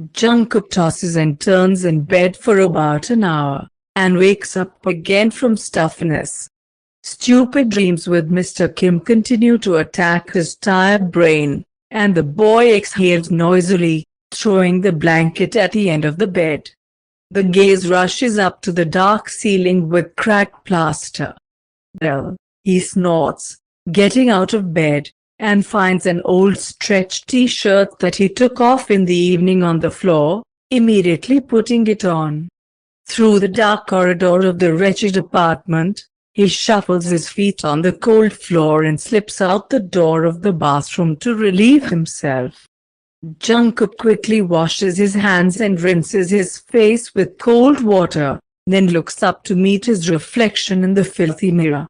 Jungkook tosses and turns in bed for about an hour, and wakes up again from stuffiness. Stupid dreams with Mr. Kim continue to attack his tired brain, and the boy exhales noisily, throwing the blanket at the end of the bed. The gaze rushes up to the dark ceiling with cracked plaster. Well, he snorts, getting out of bed, and finds an old stretched t-shirt that he took off in the evening on the floor, immediately putting it on. Through the dark corridor of the wretched apartment, he shuffles his feet on the cold floor and slips out the door of the bathroom to relieve himself. Jungkook quickly washes his hands and rinses his face with cold water, then looks up to meet his reflection in the filthy mirror.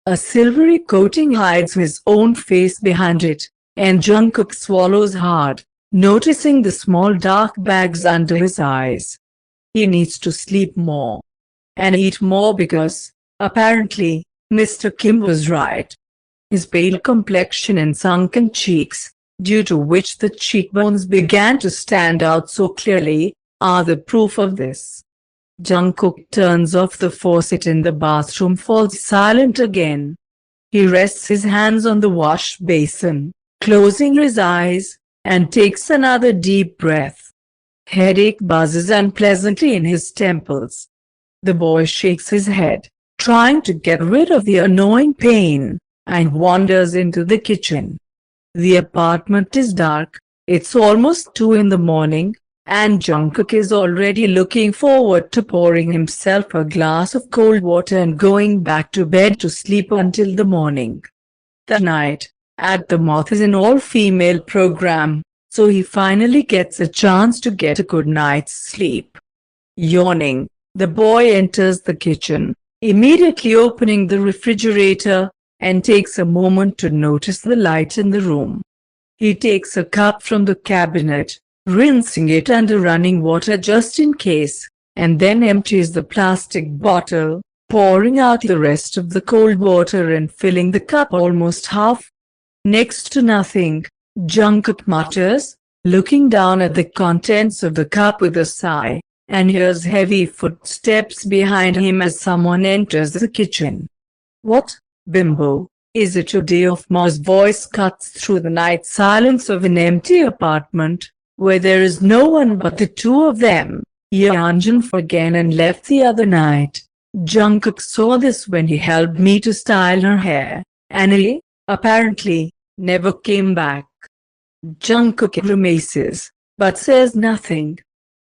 A silvery coating hides his own face behind it, and Jungkook swallows hard, noticing the small dark bags under his eyes. He needs to sleep more. And eat more because, apparently, Mr. Kim was right. His pale complexion and sunken cheeks, due to which the cheekbones began to stand out so clearly, are the proof of this. Jungkook turns off the faucet in the bathroom, falls silent again. He rests his hands on the wash basin, closing his eyes, and takes another deep breath. Headache buzzes unpleasantly in his temples. The boy shakes his head, trying to get rid of the annoying pain, and wanders into the kitchen. The apartment is dark, it's almost 2 in the morning, and Jungkook is already looking forward to pouring himself a glass of cold water and going back to bed to sleep until the morning. The Night at the Moth is an all-female program, so he finally gets a chance to get a good night's sleep. Yawning, the boy enters the kitchen, immediately opening the refrigerator, and takes a moment to notice the light in the room. He takes a cup from the cabinet, rinsing it under running water just in case, and then empties the plastic bottle, pouring out the rest of the cold water and filling the cup almost half. Next to nothing, Jungkook mutters, looking down at the contents of the cup with a sigh, and hears heavy footsteps behind him as someone enters the kitchen. "What, bimbo, is it your day off?" Ma's voice cuts through the night silence of an empty apartment, where there is no one but the two of them. Yeonjun for again and left the other night. Jungkook saw this when he helped me to style her hair, and he, apparently, never came back. Jungkook grimaces, but says nothing.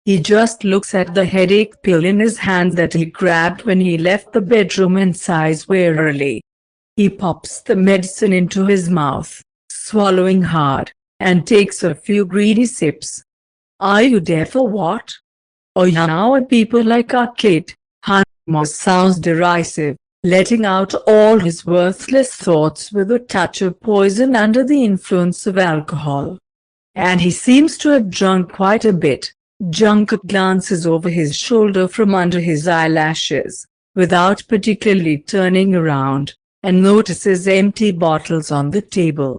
He just looks at the headache pill in his hand that he grabbed when he left the bedroom and sighs wearily. He pops the medicine into his mouth, swallowing hard, and takes a few greedy sips. "Are you deaf or what? Or now are people like our kid?" Moss sounds derisive, letting out all his worthless thoughts with a touch of poison under the influence of alcohol. And he seems to have drunk quite a bit. Jungkook glances over his shoulder from under his eyelashes, without particularly turning around, and notices empty bottles on the table.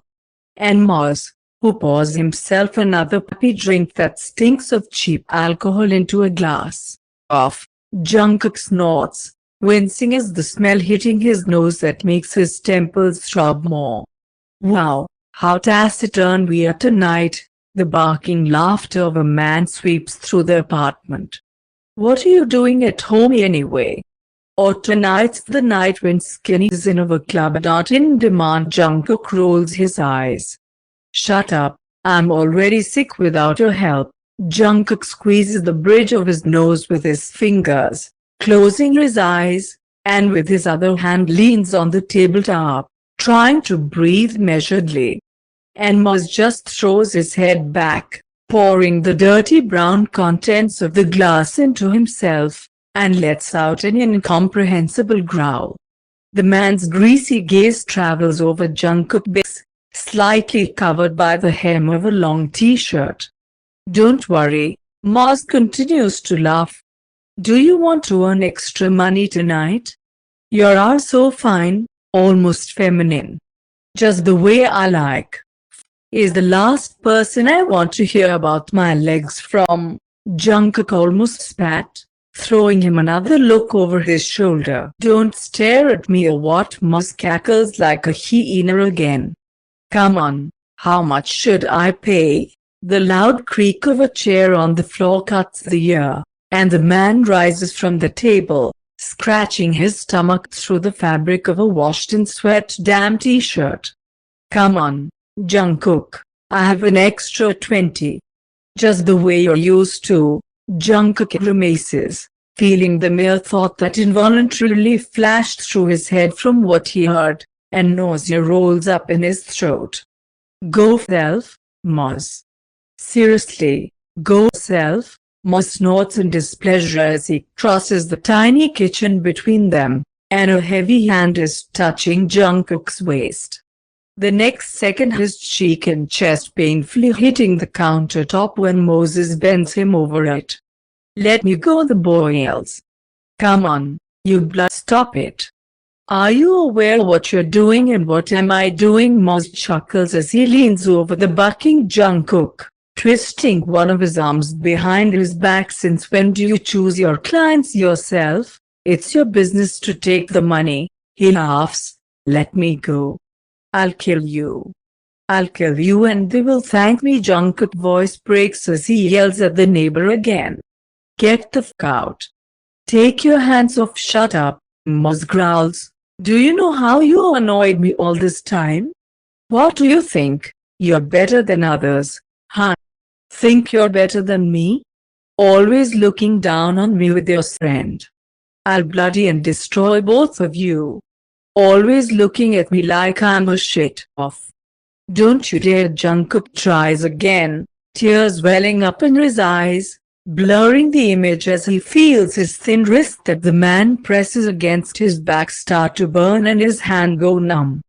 And Moss, who pours himself another puppy drink that stinks of cheap alcohol into a glass. Off, Jungkook snorts, wincing as the smell hitting his nose that makes his temples throb more. "Wow, how taciturn we are tonight." The barking laughter of a man sweeps through the apartment. "What are you doing at home anyway? Or tonight's the night when skinnies in our club are not in demand?" Jungkook rolls his eyes. "Shut up, I'm already sick without your help." Jungkook squeezes the bridge of his nose with his fingers, closing his eyes, and with his other hand leans on the tabletop, trying to breathe measuredly. And Moz just throws his head back, pouring the dirty brown contents of the glass into himself, and lets out an incomprehensible growl. The man's greasy gaze travels over Jungkook's base, slightly covered by the hem of a long t-shirt. "Don't worry," Moz continues to laugh. "Do you want to earn extra money tonight? You're so fine, almost feminine. Just the way I like." is the last person I want to hear about my legs from. Jungkook almost spat, throwing him another look over his shoulder. Don't stare at me or what? Moz cackles like a hyena again. Come on, how much should I pay? The loud creak of a chair on the floor cuts the ear, and the man rises from the table, scratching his stomach through the fabric of a washed-in-sweat damn t-shirt. Come on, Jungkook, I have an extra 20. Just the way you're used to. Jungkook grimaces, feeling the mere thought that involuntarily flashed through his head from what he heard, and nausea rolls up in his throat. Go self, Moz. Seriously, go self, Moz snorts in displeasure as he crosses the tiny kitchen between them, and a heavy hand is touching Jungkook's waist. The next second his cheek and chest painfully hitting the countertop when Moses bends him over it. Let me go, the boy yells. Come on, you blood, stop it. Are you aware what you're doing and what am I doing? Moz chuckles as he leans over the bucking Jungkook, twisting one of his arms behind his back. Since when do you choose your clients yourself? It's your business to take the money. He laughs. Let me go. I'll kill you. I'll kill you and they will thank me. Jungkook's voice breaks as he yells at the neighbor again. Get the fuck out. Take your hands off. Shut up, Moz growls. Do you know how you annoyed me all this time? What do you think? You're better than others, huh? Think you're better than me? Always looking down on me with your friend. I'll bloody and destroy both of you. Always looking at me like I'm a shit-off. Don't you dare. Jungkook tries again, tears welling up in his eyes, blurring the image as he feels his thin wrist that the man presses against his back start to burn and his hand go numb.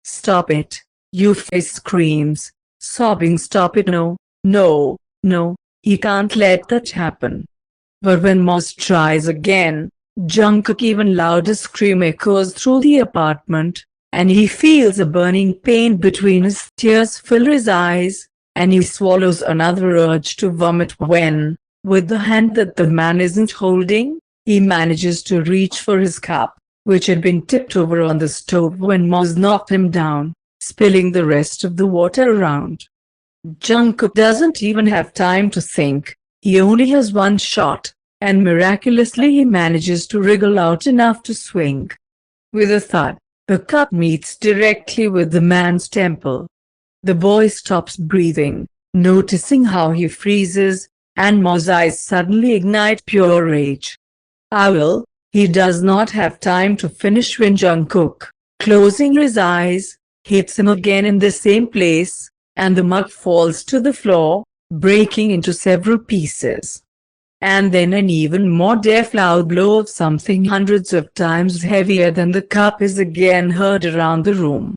Stop it, you face screams, sobbing. Stop it. No, no, no, he can't let that happen. But when Moz tries again, Jungkook even louder scream echoes through the apartment, and he feels a burning pain between his tears fill his eyes, and he swallows another urge to vomit when, with the hand that the man isn't holding, he manages to reach for his cup, which had been tipped over on the stove when Moz knocked him down, spilling the rest of the water around. Jungkook doesn't even have time to think. He only has one shot, and miraculously he manages to wriggle out enough to swing. With a thud, the cup meets directly with the man's temple. The boy stops breathing, noticing how he freezes, and Moz's eyes suddenly ignite pure rage. I will. He does not have time to finish when Jungkook, closing his eyes, hits him again in the same place, and the mug falls to the floor, breaking into several pieces. And then an even more deaf loud blow of something hundreds of times heavier than the cup is again heard around the room.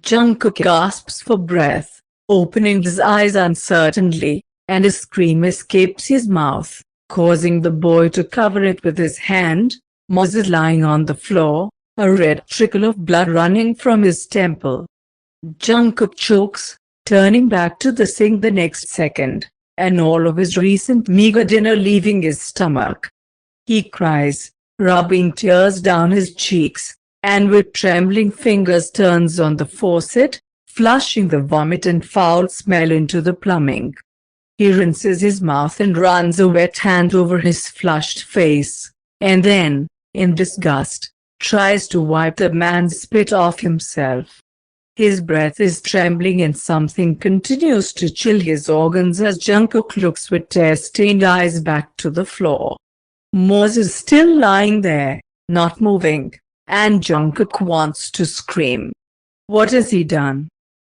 Jungkook gasps for breath, opening his eyes uncertainly, and a scream escapes his mouth, causing the boy to cover it with his hand. Moz is lying on the floor, a red trickle of blood running from his temple. Jungkook chokes, turning back to the sink the next second, and all of his recent meager dinner leaving his stomach. He cries, rubbing tears down his cheeks, and with trembling fingers turns on the faucet, flushing the vomit and foul smell into the plumbing. He rinses his mouth and runs a wet hand over his flushed face, and then, in disgust, tries to wipe the man's spit off himself. His breath is trembling and something continues to chill his organs as Jungkook looks with tear-stained eyes back to the floor. Moz is still lying there, not moving, and Jungkook wants to scream. What has he done?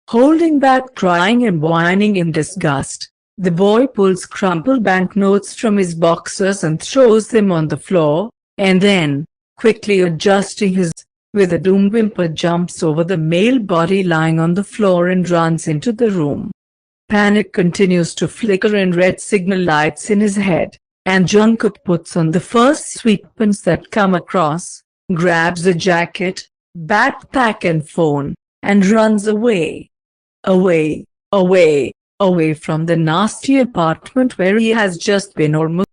Holding back crying and whining in disgust, the boy pulls crumpled banknotes from his boxers and throws them on the floor, and then, quickly adjusting his with a doom whimper jumps over the male body lying on the floor and runs into the room. Panic continues to flicker in red signal lights in his head, and Jungkook puts on the first sweatpants that come across, grabs a jacket, backpack and phone, and runs away. Away, away from the nasty apartment where he has just been almost.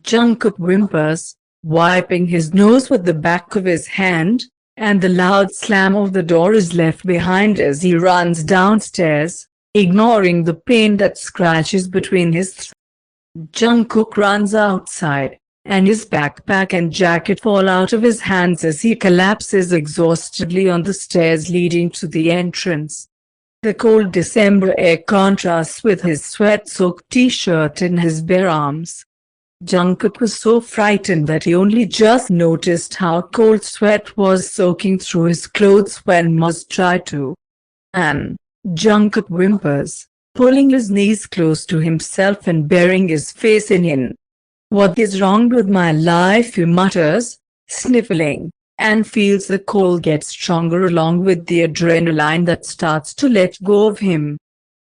Jungkook whimpers, wiping his nose with the back of his hand, and the loud slam of the door is left behind as he runs downstairs, ignoring the pain that scratches between his throat. Jungkook runs outside, and his backpack and jacket fall out of his hands as he collapses exhaustedly on the stairs leading to the entrance. The cold December air contrasts with his sweat-soaked t-shirt and his bare arms. Jungkook was so frightened that he only just noticed how cold sweat was soaking through his clothes when Muz tried to. Jungkook whimpers, pulling his knees close to himself and burying his face in. "What is wrong with my life?" he mutters, sniffling, and feels the cold get stronger along with the adrenaline that starts to let go of him.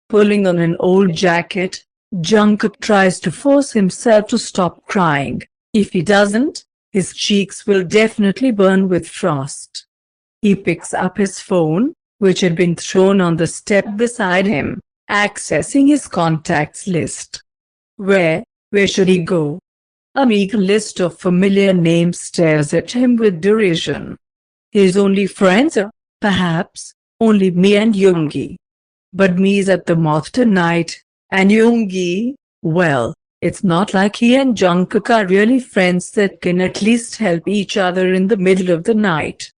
Pulling on an old jacket, Jungkook tries to force himself to stop crying. If he doesn't, his cheeks will definitely burn with frost. He picks up his phone, which had been thrown on the step beside him, accessing his contacts list. Where should he go? A meager list of familiar names stares at him with derision. His only friends are, perhaps, only me and Yoongi. But me's at the moth tonight, and Yoongi, well, it's not like he and Jungkook are really friends that can at least help each other in the middle of the night.